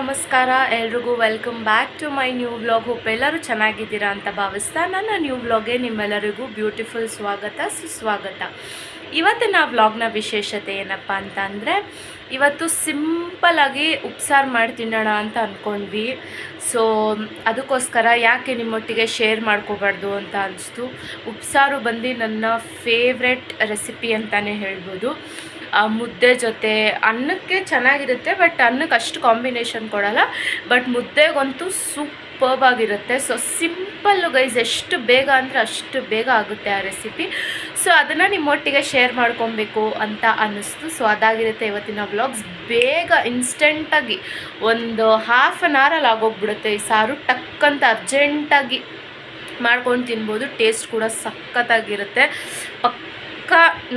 ನಮಸ್ಕಾರ ಎಲ್ರಿಗೂ welcome back to my new vlog. Hope ಎಲ್ಲರೂ ಚೆನ್ನಾಗಿದ್ದೀರಾ ಅಂತ ಭಾವಿಸ್ತಾ ನನ್ನ ನ್ಯೂ ವ್ಲಾಗ್ಗೆ ನಿಮ್ಮೆಲ್ಲರಿಗೂ ಬ್ಯೂಟಿಫುಲ್ ಸುಸ್ವಾಗತ. ಇವತ್ತಿನ ವ್ಲಾಗ್ನ ವಿಶೇಷತೆ ಏನಪ್ಪ ಅಂತ ಅಂದರೆ, ಇವತ್ತು ಸಿಂಪಲ್ಲಾಗಿ ಉಪ್ಸಾರು ಮಾಡಿ ತಿನ್ನೋಣ ಅಂತ ಅಂದ್ಕೊಂಡ್ವಿ. ಸೊ ಅದಕ್ಕೋಸ್ಕರ ಯಾಕೆ ನಿಮ್ಮೊಟ್ಟಿಗೆ ಶೇರ್ ಮಾಡ್ಕೋಬಾರ್ದು ಅಂತ ಅನಿಸ್ತು. ಉಪ್ಸಾರು ಬಂದು ನನ್ನ ಫೇವ್ರೆಟ್ ರೆಸಿಪಿ ಅಂತಲೇ ಹೇಳ್ಬೋದು. ಮುದ್ದೆ ಜೊತೆ ಅನ್ನಕ್ಕೆ ಚೆನ್ನಾಗಿರುತ್ತೆ, ಬಟ್ ಅನ್ನಕ್ಕೆ ಅಷ್ಟು ಕಾಂಬಿನೇಷನ್ ಕೊಡಲ್ಲ. ಬಟ್ ಮುದ್ದೆಗಂತೂ ಸೂಪರ್ಬ್ ಆಗಿರುತ್ತೆ. ಸೊ ಸಿಂಪಲ್ಲು ಗೈಸ್, ಎಷ್ಟು ಬೇಗ ಅಂದರೆ ಅಷ್ಟು ಬೇಗ ಆಗುತ್ತೆ ಆ ರೆಸಿಪಿ. ಸೊ ಅದನ್ನು ನಿಮ್ಮೊಟ್ಟಿಗೆ ಶೇರ್ ಮಾಡ್ಕೊಬೇಕು ಅಂತ ಅನ್ನಿಸ್ತು. ಸೊ ಅದಾಗಿರುತ್ತೆ ಇವತ್ತಿನ ವ್ಲಾಗ್ಸ್. ಬೇಗ ಇನ್ಸ್ಟೆಂಟಾಗಿ ಒಂದು ಹಾಫ್ ಆನ್ ಅವರಲ್ಲಿ ಆಗೋಗ್ಬಿಡುತ್ತೆ ಈ ಸಾರು. ಟಕ್ಕಂತ ಅರ್ಜೆಂಟಾಗಿ ಮಾಡ್ಕೊಂಡು ತಿನ್ಬೋದು. ಟೇಸ್ಟ್ ಕೂಡ ಸಖತ್ತಾಗಿರುತ್ತೆ.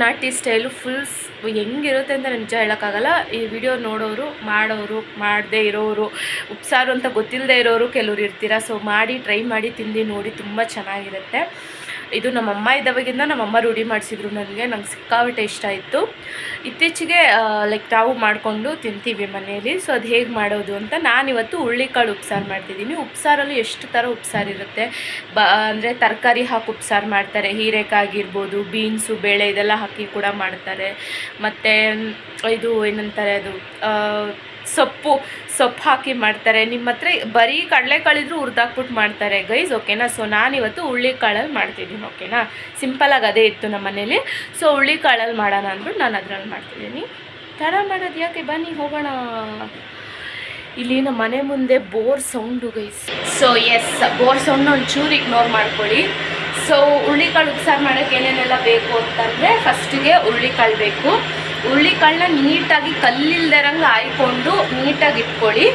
ನಾಟಿ ಸ್ಟೈಲು ಫುಲ್ ಹೆಂಗಿರುತ್ತೆ ಅಂತ ನಿಜ ಹೇಳೋಕ್ಕಾಗಲ್ಲ. ಈ ವಿಡಿಯೋ ನೋಡೋರು, ಮಾಡೋರು, ಮಾಡದೇ ಇರೋರು, ಉಪ್ಸಾರು ಅಂತ ಗೊತ್ತಿಲ್ಲದೆ ಇರೋರು ಕೆಲವ್ರು ಇರ್ತೀರ. ಸೊ ಮಾಡಿ ಟ್ರೈ ಮಾಡಿ ತಿಂದು ನೋಡಿ, ತುಂಬ ಚೆನ್ನಾಗಿರುತ್ತೆ. ಇದು ನಮ್ಮಮ್ಮ ಇದ್ದವಾಗಿಂದ ನಮ್ಮಮ್ಮ ರೂಢಿ ಮಾಡಿಸಿದ್ರು ನನಗೆ ಸಿಕ್ಕಾಬಿಟ್ಟೆ ಇಷ್ಟ ಆಯಿತು. ಇತ್ತೀಚೆಗೆ ನಾವು ಮಾಡಿಕೊಂಡು ತಿಂತೀವಿ ಮನೆಯಲ್ಲಿ. ಸೊ ಅದು ಹೇಗೆ ಮಾಡೋದು ಅಂತ ನಾನಿವತ್ತು ಹುಳ್ಳಿಕಾಳು ಉಪ್ಸಾರು ಮಾಡ್ತಿದ್ದೀನಿ. ಉಪ್ಸಾರಲ್ಲಿ ಎಷ್ಟು ಥರ ಉಪ್ಸಾರು ಇರುತ್ತೆ. ಅಂದರೆ ತರಕಾರಿ ಹಾಕಿ ಉಪ್ಸಾರು ಮಾಡ್ತಾರೆ. ಹೀರೆಕಾಯಿ ಆಗಿರ್ಬೋದು, ಬೀನ್ಸು, ಬೇಳೆ ಇದೆಲ್ಲ ಹಾಕಿ ಕೂಡ ಮಾಡ್ತಾರೆ. ಮತ್ತು ಇದು ಏನಂತಾರೆ, ಅದು ಸೊಪ್ಪು ಹಾಕಿ ಮಾಡ್ತಾರೆ. ನಿಮ್ಮ ಹತ್ರ ಬರೀ ಕಡಲೆಕಾಳಿದ್ರು ಹುರಿದಾಕ್ಬಿಟ್ಟು ಮಾಡ್ತಾರೆ ಗೈಸ್, ಓಕೆನಾ. ಸೊ ನಾನಿವತ್ತು ಹುಳ್ಳಿಕಾಳಲ್ಲಿ ಮಾಡ್ತಿದ್ದೀನಿ, ಓಕೆನಾ. ಸಿಂಪಲಾಗಿ ಅದೇ ಇತ್ತು ನಮ್ಮ ಮನೇಲಿ. ಸೊ ಹುಳ್ಳಿಕಾಳಲ್ಲಿ ಮಾಡೋಣ ಅಂದ್ಬಿಟ್ಟು ನಾನು ಅದರಲ್ಲಿ ಮಾಡ್ತಿದ್ದೀನಿ. ತಡ ಮಾಡೋದು ಯಾಕೆ, ಬನ್ನಿ ಹೋಗೋಣ. ಇಲ್ಲಿ ನಮ್ಮ ಮನೆ ಮುಂದೆ bore sound guys. So yes, bore ಸೌಂಡ್ನ ಒಂಚೂರು ಇಗ್ನೋರ್ ಮಾಡ್ಕೊಳ್ಳಿ. ಸೊ ಹುಳ್ಳಿಕಾಳು ಉಪ್ಸಾರು ಮಾಡೋಕ್ಕೆ ಏನೇನೆಲ್ಲ ಬೇಕು ಅಂತಂದರೆ, ಫಸ್ಟಿಗೆ ಹುಳ್ಳಿಕಾಳು ಬೇಕು. ಹುಳ್ಳಿಕಾಳನ್ನ ನೀಟಾಗಿ ಕಲ್ಲಿಲ್ದಿರಂಗೆ ಹಾಯ್ಕೊಂಡು ನೀಟಾಗಿ ಇಟ್ಕೊಳ್ಳಿ.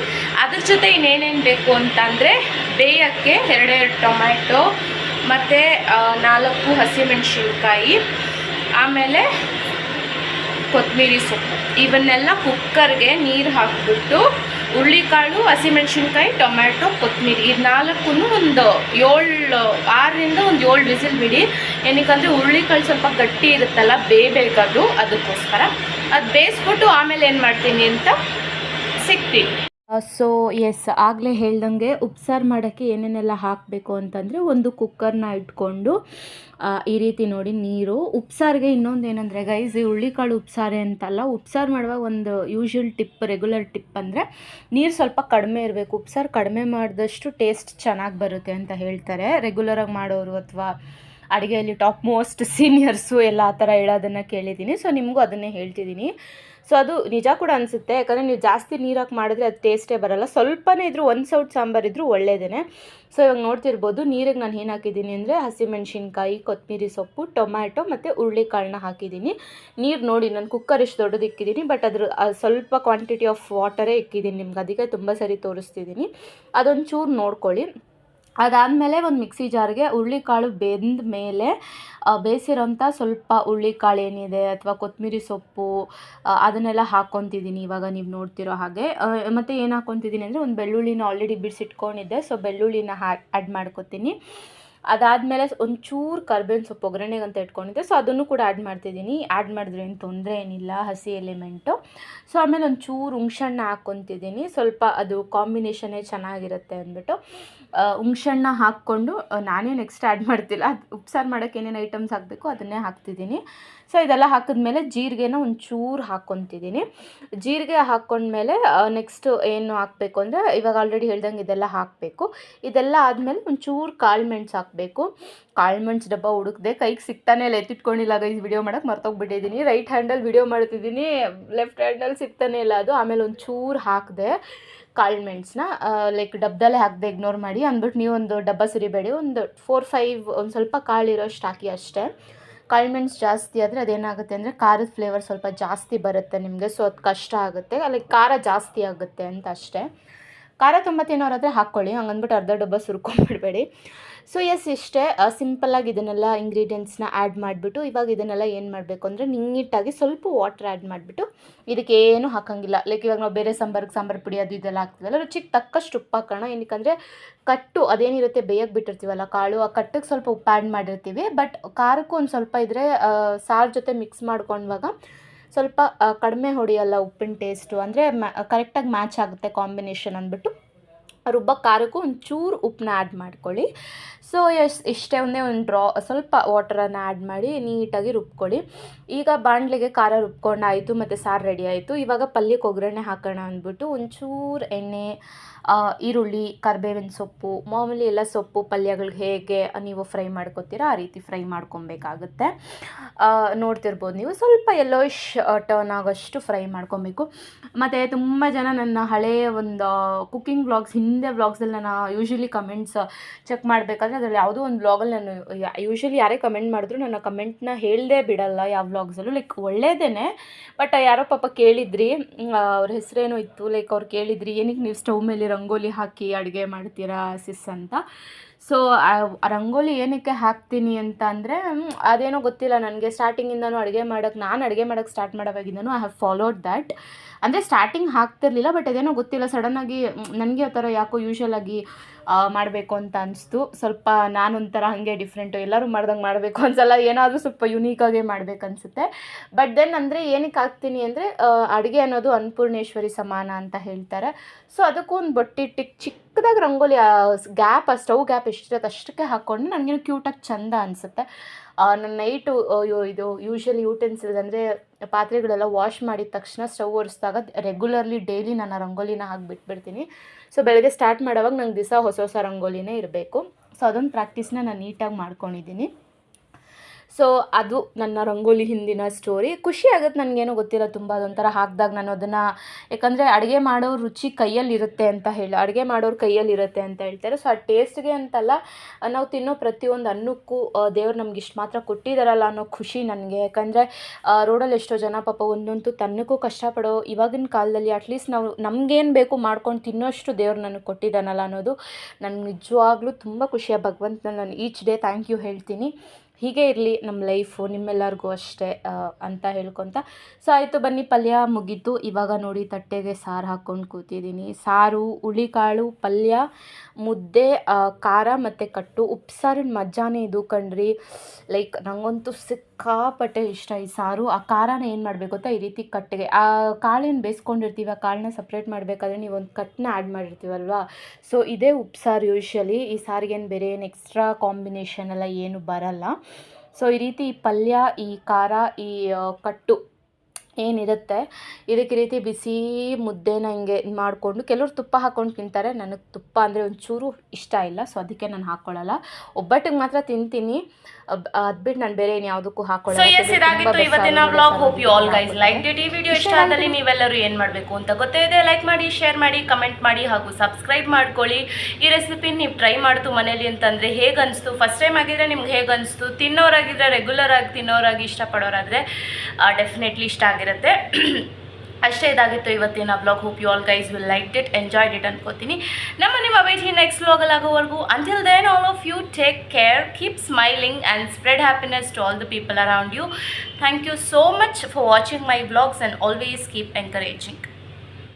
ಅದ್ರ ಜೊತೆ ಇನ್ನೇನೇನು ಬೇಕು ಅಂತಂದರೆ, ಬೇಯೋಕ್ಕೆ 2 ಟೊಮ್ಯಾಟೊ ಮತ್ತು 4 ಹಸಿಮೆಣಸಿನ್ಕಾಯಿ, ಆಮೇಲೆ ಕೊತ್ತಂಬರಿ ಸೊಪ್ಪು. ಇವನ್ನೆಲ್ಲ ಕುಕ್ಕರ್ಗೆ ನೀರು ಹಾಕಿಬಿಟ್ಟು ಹುಳ್ಳಿಕಾಳು, ಹಸಿಮೆಣಸಿನ್ಕಾಯಿ, ಟೊಮ್ಯಾಟೊ, ಕೊತ್ತಂಬರಿ ಇದು 4 ಒಂದು 6ರಿಂದ 7 ವಿಸಿಲ್ ಬಿಡಿ. ಏನಕ್ಕಂದರೆ ಹುಳ್ಳಿಕಾಳು ಸ್ವಲ್ಪ ಗಟ್ಟಿ ಇರುತ್ತಲ್ಲ, ಬೇಯಬೇಕದು, ಅದಕ್ಕೋಸ್ಕರ. ಅದು ಬೇಯಿಸ್ಬಿಟ್ಟು ಆಮೇಲೆ ಏನು ಮಾಡ್ತೀನಿ ಅಂತ ಸಿಗ್ತೀನಿ. ಸೊ ಎಸ್, ಆಗಲೇ ಹೇಳ್ದಂಗೆ ಉಪ್ಸಾರು ಮಾಡೋಕ್ಕೆ ಏನೇನೆಲ್ಲ ಹಾಕಬೇಕು ಅಂತಂದರೆ, ಒಂದು ಕುಕ್ಕರ್ನ ಇಟ್ಕೊಂಡು ಈ ರೀತಿ ನೋಡಿ ನೀರು. ಉಪ್ಸಾರಿಗೆ ಇನ್ನೊಂದು ಏನಂದರೆ ಗೈಸ್, ಈ ಹುಳ್ಳಿಕಾಳು ಉಪ್ಸಾರೆ ಅಂತಲ್ಲ, ಉಪ್ಸಾರು ಮಾಡುವಾಗ ಒಂದು ಯೂಶ್ವಲ್ ಟಿಪ್, ರೆಗ್ಯುಲರ್ ಟಿಪ್ ಅಂದರೆ ನೀರು ಸ್ವಲ್ಪ ಕಡಿಮೆ ಇರಬೇಕು. ಉಪ್ಸಾರು ಕಡಿಮೆ ಮಾಡಿದಷ್ಟು ಟೇಸ್ಟ್ ಚೆನ್ನಾಗಿ ಬರುತ್ತೆ ಅಂತ ಹೇಳ್ತಾರೆ ರೆಗ್ಯುಲರಾಗಿ ಮಾಡೋರು, ಅಥವಾ ಅಡುಗೆಯಲ್ಲಿ ಟಾಪ್ ಮೋಸ್ಟ್ ಸೀನಿಯರ್ಸು ಎಲ್ಲ ಆ ಥರ ಹೇಳೋದನ್ನು ಕೇಳಿದ್ದೀನಿ. ಸೊ ನಿಮಗೂ ಅದನ್ನೇ ಹೇಳ್ತಿದ್ದೀನಿ. ಸೊ ಅದು ನಿಜ ಕೂಡ ಅನಿಸುತ್ತೆ, ಯಾಕಂದರೆ ನೀವು ಜಾಸ್ತಿ ನೀರು ಹಾಕಿ ಮಾಡಿದ್ರೆ ಅದು ಟೇಸ್ಟೇ ಬರೋಲ್ಲ. ಸ್ವಲ್ಪನೇ ಇದ್ದರೂ, ಒಂದು ಸೌಟ್ ಸಾಂಬಾರಿದ್ರೂ ಒಳ್ಳೆಯದೇ. ಸೊ ಇವಾಗ ನೋಡ್ತಿರ್ಬೋದು, ನೀರಿಗೆ ನಾನು ಏನು ಹಾಕಿದ್ದೀನಿ ಅಂದರೆ, ಹಸಿಮೆಣಸಿನ್ಕಾಯಿ, ಕೊತ್ತಂಬರಿ ಸೊಪ್ಪು, ಟೊಮ್ಯಾಟೊ ಮತ್ತು ಹುಳ್ಳಿಕಾಳನ್ನ ಹಾಕಿದ್ದೀನಿ. ನೀರು ನೋಡಿ, ನಾನು ಕುಕ್ಕರ್ ಇಷ್ಟು ದೊಡ್ಡದು ಇಕ್ಕಿದ್ದೀನಿ, ಬಟ್ ಅದ್ರ ಸ್ವಲ್ಪ ಕ್ವಾಂಟಿಟಿ ಆಫ್ ವಾಟರೇ ಇಕ್ಕಿದ್ದೀನಿ ನಿಮ್ಗೆ, ಅದಕ್ಕೆ ತುಂಬ ಸರಿ ತೋರಿಸ್ತಿದ್ದೀನಿ. ಅದೊಂದು ಚೂರು ನೋಡ್ಕೊಳ್ಳಿ. ಅದಾದಮೇಲೆ ಒಂದು ಮಿಕ್ಸಿ ಜಾರ್ಗೆ ಹುಳ್ಳಿಕಾಳು ಬೆಂದ ಮೇಲೆ ಬೇಯಿಸಿರೋಂಥ ಸ್ವಲ್ಪ ಹುಳ್ಳಿಕಾಳು ಏನಿದೆ, ಅಥವಾ ಕೊತ್ತಂಬರಿ ಸೊಪ್ಪು, ಅದನ್ನೆಲ್ಲ ಹಾಕ್ಕೊತಿದ್ದೀನಿ ಇವಾಗ ನೀವು ನೋಡ್ತಿರೋ ಹಾಗೆ. ಮತ್ತು ಏನು ಹಾಕ್ಕೊತಿದ್ದೀನಿ ಅಂದರೆ, ಒಂದು ಬೆಳ್ಳುಳ್ಳಿನ ಆಲ್ರೆಡಿ ಬಿಡಿಸಿಟ್ಕೊಂಡಿದ್ದೆ. ಸೊ ಬೆಳ್ಳುಳ್ಳಿನ ಆ್ಯಡ್ ಮಾಡ್ಕೊತೀನಿ. ಅದಾದಮೇಲೆ ಒಂಚೂರು ಕರ್ಬೇವಿನ ಸೊಪ್ಪು ಒಗ್ಗರಣೆಗೆ ಅಂತ ಇಟ್ಕೊಂಡಿದ್ದೆ. ಸೊ ಅದನ್ನು ಕೂಡ ಆ್ಯಡ್ ಮಾಡ್ತಿದ್ದೀನಿ. ಆ್ಯಡ್ ಮಾಡಿದ್ರೆ ಏನು ತೊಂದರೆ ಏನಿಲ್ಲ, ಹಸಿ ಎಲಿಮೆಂಟು. ಸೊ ಆಮೇಲೆ ಒಂಚೂರು ಹುಣ್ಸೆಹಣ್ಣು ಹಾಕ್ಕೊತಿದ್ದೀನಿ, ಸ್ವಲ್ಪ ಅದು ಕಾಂಬಿನೇಷನ್ನೇ ಚೆನ್ನಾಗಿರುತ್ತೆ ಅಂದ್ಬಿಟ್ಟು. ಹುಣ್ಸೆಹಣ್ಣ ಹಾಕ್ಕೊಂಡು ನಾನೇ ನೆಕ್ಸ್ಟ್ ಆ್ಯಡ್ ಮಾಡ್ತಿಲ್ಲ, ಅದು ಉಪ್ಸಾರು ಮಾಡೋಕ್ಕೆ ಏನೇನು ಐಟಮ್ಸ್ ಹಾಕಬೇಕು ಅದನ್ನೇ ಹಾಕ್ತಿದ್ದೀನಿ. ಸೊ ಇದೆಲ್ಲ ಹಾಕಿದ್ಮೇಲೆ ಜೀರಿಗೆನ ಒಂಚೂರು ಹಾಕ್ಕೊತಿದ್ದೀನಿ. ಜೀರಿಗೆ ಹಾಕ್ಕೊಂಡ್ಮೇಲೆ ನೆಕ್ಸ್ಟು ಏನು ಹಾಕಬೇಕು ಅಂದರೆ, ಇವಾಗ ಆಲ್ರೆಡಿ ಹೇಳ್ದಂಗೆ ಇದೆಲ್ಲ ಹಾಕಬೇಕು. ಇದೆಲ್ಲ ಆದಮೇಲೆ ಒಂಚೂರು ಕಾಳು ಮೆಣಸು ಹಾಕಬೇಕು. ಕಾಳು ಮೆಣಸು ಡಬ್ಬ ಹುಡುಕ್ದೆ, ಕೈಗೆ ಸಿಗ್ತಾನೆ ಇಲ್ಲ, ಎತ್ತಿಟ್ಕೊಂಡಿಲ್ಲ ಗೈಸ್, ವಿಡಿಯೋ ಮಾಡೋಕ್ಕೆ ಮರ್ತೋಗ್ಬಿಟ್ಟಿದ್ದೀನಿ. ರೈಟ್ ಹ್ಯಾಂಡಲ್ಲಿ ವಿಡಿಯೋ ಮಾಡ್ತಿದ್ದೀನಿ, ಲೆಫ್ಟ್ ಹ್ಯಾಂಡಲ್ಲಿ ಸಿಗ್ತಾನೆ ಇಲ್ಲ ಅದು. ಆಮೇಲೆ ಒಂಚೂರು ಹಾಕಿದೆ ಕಾಳು ಮೆಣಸನ್ನ, ಡಬ್ಬದಲ್ಲೇ ಹಾಕಿದೆ, ಇಗ್ನೋರ್ ಮಾಡಿ ಅಂದ್ಬಿಟ್ಟು ನೀವು ಒಂದು ಡಬ್ಬ ಸುರಿಬೇಡಿ. ಒಂದು 4-5 ಒಂದು ಸ್ವಲ್ಪ ಕಾಳಿರೋಷ್ಟು ಹಾಕಿ ಅಷ್ಟೇ. ಕಾಳು ಮೆಣಸು ಜಾಸ್ತಿ ಆದರೆ ಅದೇನಾಗುತ್ತೆ ಅಂದರೆ ಖಾರದ ಫ್ಲೇವರ್ ಸ್ವಲ್ಪ ಜಾಸ್ತಿ ಬರುತ್ತೆ ನಿಮಗೆ. ಸೊ ಅದು ಕಷ್ಟ ಆಗುತ್ತೆ, ಖಾರ ಜಾಸ್ತಿ ಆಗುತ್ತೆ ಅಂತ ಅಷ್ಟೇ. ಖಾರ ತುಂಬ ತಿನ್ನೋರಾದರೆ ಹಾಕ್ಕೊಳ್ಳಿ, ಹಂಗಂದ್ಬಿಟ್ಟು ಅರ್ಧ ಡಬ್ಬ ಸುರ್ಕೊಂಡ್ಬಿಡಬೇಡಿ. ಸೊ ಎಸ್, ಇಷ್ಟೇ ಸಿಂಪಲ್ಲಾಗಿ ಇದನ್ನೆಲ್ಲ ಇಂಗ್ರೀಡಿಯೆಂಟ್ಸ್ನ ಆ್ಯಡ್ ಮಾಡಿಬಿಟ್ಟು, ಇವಾಗ ಇದನ್ನೆಲ್ಲ ಏನು ಮಾಡಬೇಕು ಅಂದರೆ, ನೀಟಾಗಿ ಸ್ವಲ್ಪ ವಾಟರ್ ಆ್ಯಡ್ ಮಾಡಿಬಿಟ್ಟು, ಇದಕ್ಕೇನು ಹಾಕೋಂಗಿಲ್ಲ. ಇವಾಗ ನಾವು ಬೇರೆ ಸಾಂಬಾರು ಪುಡಿ ಅದು ಇದೆಲ್ಲ ಹಾಕ್ತೀವಲ್ಲ, ರುಚಿಗೆ ತಕ್ಕಷ್ಟು ಉಪ್ಪು ಹಾಕೋಣ. ಏನಕ್ಕಂದರೆ ಕಟ್ಟು ಅದೇನಿರುತ್ತೆ ಬೇಯಕ್ಕೆ ಬಿಟ್ಟಿರ್ತೀವಲ್ಲ ಕಾಳು, ಆ ಕಟ್ಟಿಗೆ ಸ್ವಲ್ಪ ಉಪ್ಪು ಆ್ಯಡ್ ಮಾಡಿರ್ತೀವಿ. ಬಟ್ ಖಾರಕ್ಕೂ ಒಂದು ಸ್ವಲ್ಪ ಇದ್ದರೆ ಸಾರು ಜೊತೆ ಮಿಕ್ಸ್ ಮಾಡ್ಕೊಂಡಾಗ ಸ್ವಲ್ಪ ಕಡಿಮೆ ಹೊಡೆಯಲ್ಲ ಉಪ್ಪಿನ ಟೇಸ್ಟು, ಅಂದರೆ ಕರೆಕ್ಟಾಗಿ ಮ್ಯಾಚ್ ಆಗುತ್ತೆ ಕಾಂಬಿನೇಷನ್ ಅಂದ್ಬಿಟ್ಟು ರುಬ್ಬೋ ಖಾರಕ್ಕೂ ಒಂಚೂರು ಉಪ್ಪನ್ನ ಆ್ಯಡ್ ಮಾಡ್ಕೊಳ್ಳಿ. ಸೊ ಇಷ್ಟೇ ಒಂದೇ ಒಂದು ಸ್ವಲ್ಪ ವಾಟರನ್ನು ಆ್ಯಡ್ ಮಾಡಿ ನೀಟಾಗಿ ರುಬ್ಕೊಳ್ಳಿ. ಈಗ ಬಾಣಲೆಗೆ ಖಾರ ರುಬ್ಕೊಂಡಾಯಿತು ಮತ್ತು ಸಾರು ರೆಡಿ ಆಯಿತು. ಇವಾಗ ಪಲ್ಯಕ್ಕೆ ಒಗ್ಗರಣೆ ಹಾಕೋಣ ಅಂದ್ಬಿಟ್ಟು ಒಂಚೂರು ಎಣ್ಣೆ, ಈರುಳ್ಳಿ, ಕರಿಬೇವಿನ ಸೊಪ್ಪು, ಮಾಮೂಲಿ ಎಲ್ಲ ಸೊಪ್ಪು ಪಲ್ಯಗಳಿಗೆ ಹೇಗೆ ನೀವು ಫ್ರೈ ಮಾಡ್ಕೊತೀರಾ ಆ ರೀತಿ ಫ್ರೈ ಮಾಡ್ಕೊಬೇಕಾಗುತ್ತೆ. ನೋಡ್ತಿರ್ಬೋದು ನೀವು, ಸ್ವಲ್ಪ ಯೆಲ್ಲೋಯಿಶ್ ಟರ್ನ್ ಆಗೋಷ್ಟು ಫ್ರೈ ಮಾಡ್ಕೊಬೇಕು. ಮತ್ತು ತುಂಬ ಜನ ನನ್ನ ಹಳೆಯ ಒಂದು ಕುಕ್ಕಿಂಗ್ ವ್ಲಾಗ್ಸ್, ಹಿಂದೆ ವ್ಲಾಗ್ಸಲ್ಲಿ ನಾನು ಯೂಶ್ವಲಿ ಕಮೆಂಟ್ಸ್ ಚೆಕ್ ಮಾಡಬೇಕಾದ್ರೆ ಅದರಲ್ಲಿ ಯಾವುದೋ ಒಂದು ವ್ಲಾಗಲ್ಲಿ ನಾನು ಯೂಶ್ವಲಿ ಯಾರೇ ಕಮೆಂಟ್ ಮಾಡಿದ್ರು ನನ್ನ ಕಮೆಂಟ್ನ ಹೇಳದೇ ಬಿಡಲ್ಲ ಯಾವ ವ್ಲಾಗ್ಸಲ್ಲೂ. ಲೈಕ್ ಒಳ್ಳೇದೇ, ಬಟ್ ಯಾರೋ ಪಾಪ ಕೇಳಿದ್ರಿ, ಅವ್ರ ಹೆಸರೇನೋ ಇತ್ತು, ಲೈಕ್ ಅವ್ರು ಕೇಳಿದ್ರಿ ಏನಕ್ಕೆ ನೀವು ಸ್ಟವ್ ಮೇಲೆ ರಂಗೋಲಿ ಹಾಕಿ ಅಡುಗೆ ಮಾಡ್ತೀರಾ ಸಿಸ್ ಅಂತ. ಸೊ ರಂಗೋಲಿ ಏನಕ್ಕೆ ಹಾಕ್ತೀನಿ ಅಂತ ಅಂದರೆ ಅದೇನೋ ಗೊತ್ತಿಲ್ಲ ನನಗೆ, ಸ್ಟಾರ್ಟಿಂಗಿಂದನೂ ನಾನು ಅಡುಗೆ ಮಾಡೋಕ್ಕೆ ಸ್ಟಾರ್ಟ್ ಮಾಡೋವಾಗಿಂದನೂ ಐ ಹ್ಯಾವ್ ಫಾಲೋಡ್ ದ್ಯಾಟ್. ಅಂದರೆ ಸ್ಟಾರ್ಟಿಂಗ್ ಹಾಕ್ತಿರ್ಲಿಲ್ಲ, ಬಟ್ ಅದೇನೋ ಗೊತ್ತಿಲ್ಲ ಸಡನ್ನಾಗಿ ನನಗೆ ಆ ಥರ ಯಾಕೋ ಯೂಶ್ವಲಾಗಿ ಮಾಡಬೇಕು ಅಂತ ಅನಿಸ್ತು. ಸ್ವಲ್ಪ ನಾನೊಂಥರ ಹಾಗೆ ಡಿಫ್ರೆಂಟು, ಎಲ್ಲರೂ ಮಾಡ್ದಂಗೆ ಮಾಡಬೇಕು ಅನ್ಸಲ್ಲ, ಏನಾದರೂ ಸ್ವಲ್ಪ ಯುನೀಕಾಗೇ ಮಾಡಬೇಕನ್ಸುತ್ತೆ. ಬಟ್ ದೆನ್ ಅಂದರೆ ಏನಕ್ಕೆ ಹಾಕ್ತೀನಿ ಅಂದರೆ ಅಡುಗೆ ಅನ್ನೋದು ಅನ್ನಪೂರ್ಣೇಶ್ವರಿ ಸಮಾನ ಅಂತ ಹೇಳ್ತಾರೆ. ಸೊ ಅದಕ್ಕೂ ಒಂದು ಬೊಟ್ಟಿಟ್ಟು ಚಿಕ್ಕದಾಗಿ ರಂಗೋಲಿ ಗ್ಯಾಪ್, ಸ್ಟವ್ ಗ್ಯಾಪ್ ಎಷ್ಟಿರುತ್ತೆ ಅಷ್ಟಕ್ಕೆ ಹಾಕ್ಕೊಂಡು ನನಗೇನು ಕ್ಯೂಟಾಗಿ ಚಂದ ಅನಿಸುತ್ತೆ. ನಾನು ನೈಟು ಇದು ಯೂಶ್ವಲಿ ಯೂಟೆನ್ಸಿಲ್ಸ್ ಅಂದರೆ ಪಾತ್ರೆಗಳೆಲ್ಲ ವಾಶ್ ಮಾಡಿದ ತಕ್ಷಣ ಸ್ಟವ್ ಒರೆಸಿದಾಗ ರೆಗ್ಯುಲರ್ಲಿ ಡೈಲಿ ನಾನು ರಂಗೋಲಿನ ಹಾಕಿಬಿಟ್ಬಿಡ್ತೀನಿ. ಸೊ ಬೆಳಗ್ಗೆ ಸ್ಟಾರ್ಟ್ ಮಾಡೋವಾಗ ನಂಗೆ ದಿವಸ ಹೊಸ ಹೊಸ ರಂಗೋಲಿನೇ ಇರಬೇಕು. ಸೊ ಅದೊಂದು ಪ್ರಾಕ್ಟೀಸ್ನ ನಾನು ನೀಟಾಗಿ ಮಾಡ್ಕೊಂಡಿದ್ದೀನಿ. ಸೊ ಅದು ನನ್ನ ರಂಗೋಲಿ ಹಿಂದಿನ ಸ್ಟೋರಿ. ಖುಷಿ ಆಗುತ್ತೆ ನನಗೇನೋ ಗೊತ್ತಿಲ್ಲ, ತುಂಬ ಅದೊಂಥರ ಹಾಕಿದಾಗ ನಾನು ಅದನ್ನು, ಯಾಕಂದರೆ ಅಡುಗೆ ಮಾಡೋರ ರುಚಿ ಕೈಯಲ್ಲಿರುತ್ತೆ ಅಂತ ಅಡುಗೆ ಮಾಡೋರ ಕೈಯಲ್ಲಿರುತ್ತೆ ಅಂತ ಹೇಳ್ತಾರೆ. ಸೊ ಆ ಟೇಸ್ಟ್ಗೆ ಅಂತಲ್ಲ, ನಾವು ತಿನ್ನೋ ಪ್ರತಿಯೊಂದು ಅನ್ನಕ್ಕೂ ದೇವ್ರು ನಮ್ಗೆ ಇಷ್ಟು ಮಾತ್ರ ಕೊಟ್ಟಿದ್ದಾರಲ್ಲ ಅನ್ನೋ ಖುಷಿ ನನಗೆ. ಯಾಕಂದರೆ ರೋಡಲ್ಲಿ ಎಷ್ಟೋ ಜನ ಪಾಪ ಒಂದಂತೂ ತನ್ನಕ್ಕೂ ಕಷ್ಟಪಡೋ ಇವಾಗಿನ ಕಾಲದಲ್ಲಿ ಅಟ್ಲೀಸ್ಟ್ ನಾವು ನಮಗೇನು ಬೇಕು ಮಾಡ್ಕೊಂಡು ತಿನ್ನೋಷ್ಟು ದೇವ್ರು ನನಗೆ ಕೊಟ್ಟಿದ್ದಾನಲ್ಲ ಅನ್ನೋದು ನನಗೆ ನಿಜವಾಗ್ಲೂ ತುಂಬ ಖುಷಿಯ ಭಗವಂತನ ನಾನು ಈಚ್ ಡೇ ಥ್ಯಾಂಕ್ ಯು ಹೇಳ್ತೀನಿ. ಹೀಗೆ ಇರಲಿ ನಮ್ಮ ಲೈಫು, ನಿಮ್ಮೆಲ್ಲರಿಗೂ ಅಷ್ಟೇ ಅಂತ ಹೇಳ್ಕೊತ. ಸೊ ಆಯಿತು ಬನ್ನಿ, ಪಲ್ಯ ಮುಗೀತು. ಇವಾಗ ನೋಡಿ ತಟ್ಟೆಗೆ ಸಾರು ಹಾಕ್ಕೊಂಡು ಕೂತಿದ್ದೀನಿ. ಸಾರು, ಹುಳಿಕಾಳು ಪಲ್ಯ, ಮುದ್ದೆ, ಖಾರ ಮತ್ತು ಕಟ್ಟು. ಉಪ್ಸಾರಿನ ಮಜಾನೇ ಇದು ಕಣ್ರಿ. ಲೈಕ್ ನನಗಂತೂ ಸಿಕ್ಕಾಪಟ್ಟೆ ಇಷ್ಟ ಈ ಸಾರು. ಆ ಖಾರನ ಏನು ಮಾಡಬೇಕು ಗೊತ್ತಾ, ಈ ರೀತಿ ಕಟ್ಟಿಗೆ ಆ ಕಾಳೇನು ಬೇಯಿಸ್ಕೊಂಡಿರ್ತೀವಿ, ಆ ಕಾಳನ್ನ ಸಪ್ರೇಟ್ ಮಾಡಬೇಕಾದ್ರೆ ನೀವು ಒಂದು ಕಟ್ಟನ್ನ ಆ್ಯಡ್ ಮಾಡಿರ್ತೀವಲ್ವ. ಸೊ ಇದೇ ಉಪ್ಸಾರು ಯೂಶ್ವಲಿ. ಈ ಸಾರಿಗೇನು ಬೇರೆ ಏನು ಎಕ್ಸ್ಟ್ರಾ ಕಾಂಬಿನೇಷನ್ ಎಲ್ಲ ಏನು ಬರಲ್ಲ. ಸೊ ಈ ರೀತಿ ಈ ಪಲ್ಯ, ಈ ಖಾರ, ಈ ಕಟ್ಟು ಏನಿರುತ್ತೆ ಇದಕ್ಕೆ ರೀತಿ ಬಿಸಿ ಮುದ್ದೆನ ಹಿಂಗೆ ಮಾಡಿಕೊಂಡು, ಕೆಲವ್ರು ತುಪ್ಪ ಹಾಕ್ಕೊಂಡು ತಿಂತಾರೆ. ನನಗೆ ತುಪ್ಪ ಅಂದರೆ ಒಂಚೂರು ಇಷ್ಟ ಇಲ್ಲ, ಸೊ ಅದಕ್ಕೆ ನಾನು ಹಾಕ್ಕೊಳ್ಳಲ್ಲ. ಒಬ್ಬಟ್ಟಿಗೆ ಮಾತ್ರ ತಿಂತೀನಿ, ಅದ್ಬಿಟ್ಟು ನಾನು ಬೇರೆ ಏನು ಯಾವುದಕ್ಕೂ ಹಾಕ್ಕೊಳ್ಳಲ್ಲ. ಸೊ ಎಸ್, ಇದಾಗಿತ್ತು ಇವತ್ತಿನ vlog. Hope you all guys like it. ಈ ವಿಡಿಯೋ ಇಷ್ಟ ಆದಲ್ಲಿ ನೀವೆಲ್ಲರೂ ಏನು ಮಾಡಬೇಕು ಅಂತ ಗೊತ್ತೇ ಇದೆ, ಲೈಕ್ ಮಾಡಿ, ಶೇರ್ ಮಾಡಿ, ಕಮೆಂಟ್ ಮಾಡಿ ಹಾಗೂ ಸಬ್ಸ್ಕ್ರೈಬ್ ಮಾಡ್ಕೊಳ್ಳಿ. ಈ ರೆಸಿಪಿ ನೀವು ಟ್ರೈ ಮಾಡ್ತು ಮನೇಲಿ ಅಂತಂದರೆ ಹೇಗೆ ಅನಿಸ್ತು, ಫಸ್ಟ್ ಟೈಮ್ ಆಗಿದ್ರೆ ನಿಮ್ಗೆ ಹೇಗೆ ಅನಿಸ್ತು, ತಿನ್ನೋರಾಗಿದ್ದರೆ ರೆಗ್ಯುಲರ್ ಆಗಿ ತಿನ್ನೋರಾಗಿ ಇಷ್ಟಪಡೋರಾದರೆ ಡೆಫಿನೆಟ್ಲಿ ಇಷ್ಟ ಆಗಿರುತ್ತೆ. ಅಷ್ಟೇ, ಇದಾಗಿತ್ತು ಇವತ್ತಿನ blog. Hope you all guys will like it, enjoyed it ಅನ್ಕೋತೀನಿ. ನಿಮ್ಮ ಭೇಟಿ ನೆಕ್ಸ್ಟ್ ವ್ಲಾಗಲ್ಲಿ ಆಗೋವರೆಗೂ, until then all of you take care, keep smiling and spread happiness to all the people around you. Thank you so much for watching my vlogs and always keep encouraging.